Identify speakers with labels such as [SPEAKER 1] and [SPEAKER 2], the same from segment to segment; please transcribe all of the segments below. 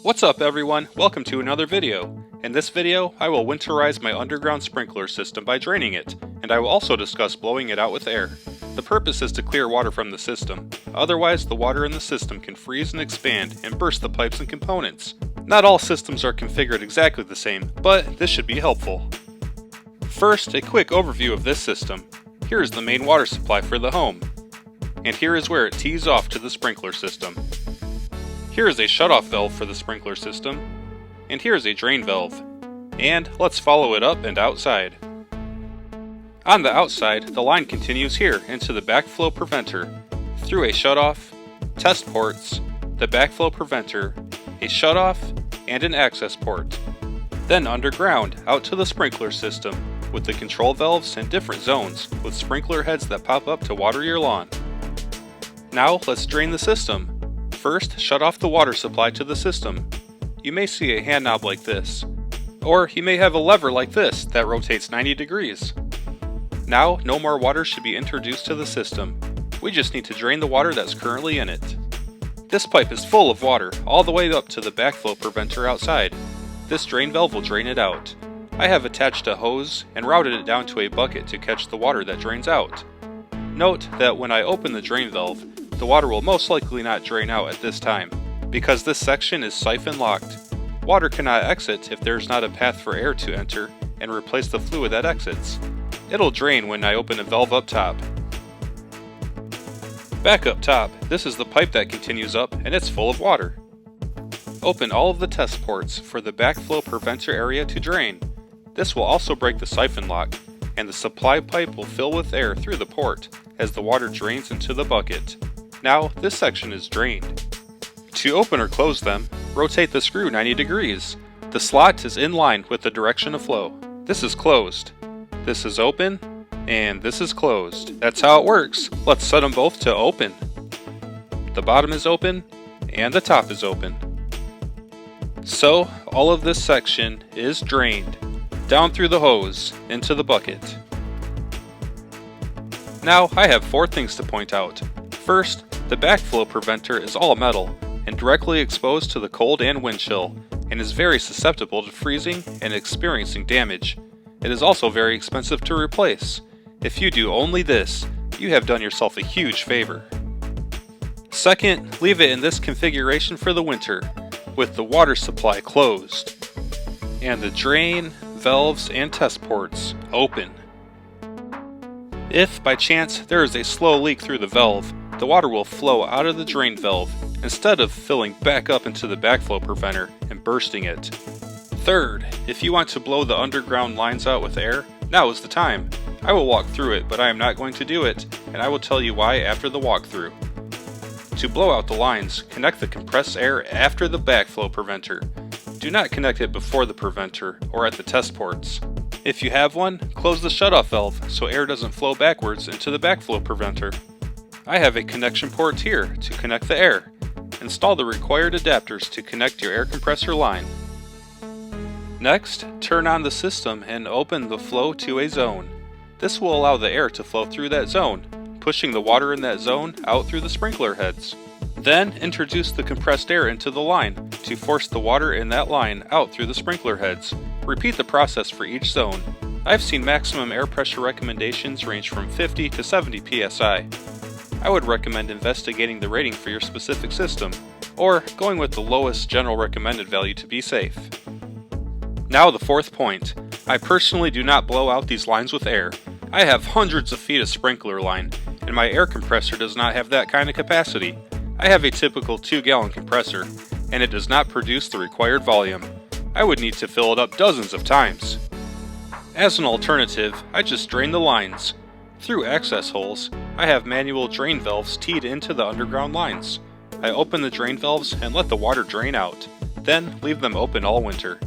[SPEAKER 1] What's up everyone, welcome to another video. In this video, I will winterize my underground sprinkler system by draining it, and I will also discuss blowing it out with air. The purpose is to clear water from the system, otherwise the water in the system can freeze and expand and burst the pipes and components. Not all systems are configured exactly the same, but this should be helpful. First, a quick overview of this system. Here is the main water supply for the home, and here is where it tees off to the sprinkler system. Here is a shutoff valve for the sprinkler system, and here is a drain valve. And let's follow it up and outside. On the outside, the line continues here into the backflow preventer, through a shutoff, test ports, the backflow preventer, a shutoff, and an access port. Then underground, out to the sprinkler system, with the control valves in different zones, with sprinkler heads that pop up to water your lawn. Now let's drain the system. First, shut off the water supply to the system. You may see a hand knob like this, or you may have a lever like this that rotates 90 degrees. Now, no more water should be introduced to the system. We just need to drain the water that's currently in it. This pipe is full of water, all the way up to the backflow preventer outside. This drain valve will drain it out. I have attached a hose and routed it down to a bucket to catch the water that drains out. Note that when I open the drain valve, the water will most likely not drain out at this time, because this section is siphon locked. Water cannot exit if there is not a path for air to enter and replace the fluid that exits. It'll drain when I open the valve up top. Back up top, this is the pipe that continues up and it's full of water. Open all of the test ports for the backflow preventer area to drain. This will also break the siphon lock, and the supply pipe will fill with air through the port as the water drains into the bucket. Now, this section is drained. To open or close them, rotate the screw 90 degrees. The slot is in line with the direction of flow. This is closed. This is open, and this is closed. That's how it works. Let's set them both to open. The bottom is open, and the top is open. So, all of this section is drained, down through the hose, into the bucket. Now, I have 4 things to point out. First, the backflow preventer is all metal and directly exposed to the cold and wind chill, and is very susceptible to freezing and experiencing damage. It is also very expensive to replace. If you do only this, you have done yourself a huge favor. Second, leave it in this configuration for the winter, with the water supply closed, and the drain, valves, and test ports open. If, by chance, there is a slow leak through the valve, the water will flow out of the drain valve instead of filling back up into the backflow preventer and bursting it. Third, if you want to blow the underground lines out with air, now is the time. I will walk through it, but I am not going to do it, and I will tell you why after the walkthrough. To blow out the lines, connect the compressed air after the backflow preventer. Do not connect it before the preventer or at the test ports. If you have one, close the shutoff valve so air doesn't flow backwards into the backflow preventer. I have a connection port here to connect the air. Install the required adapters to connect your air compressor line. Next, turn on the system and open the flow to a zone. This will allow the air to flow through that zone, pushing the water in that zone out through the sprinkler heads. Then introduce the compressed air into the line to force the water in that line out through the sprinkler heads. Repeat the process for each zone. I've seen maximum air pressure recommendations range from 50 to 70 psi. I would recommend investigating the rating for your specific system, or going with the lowest general recommended value to be safe. Now the fourth point. I personally do not blow out these lines with air. I have hundreds of feet of sprinkler line, and my air compressor does not have that kind of capacity. I have a typical 2-gallon compressor, and it does not produce the required volume. I would need to fill it up dozens of times. As an alternative, I just drain the lines. Through access holes, I have manual drain valves teed into the underground lines. I open the drain valves and let the water drain out, then leave them open all winter.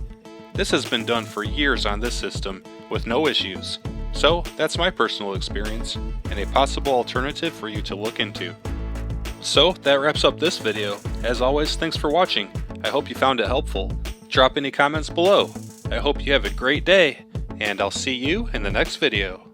[SPEAKER 1] This has been done for years on this system with no issues, so that's my personal experience and a possible alternative for you to look into. So that wraps up this video. As always, thanks for watching. I hope you found it helpful. Drop any comments below. I hope you have a great day, and I'll see you in the next video.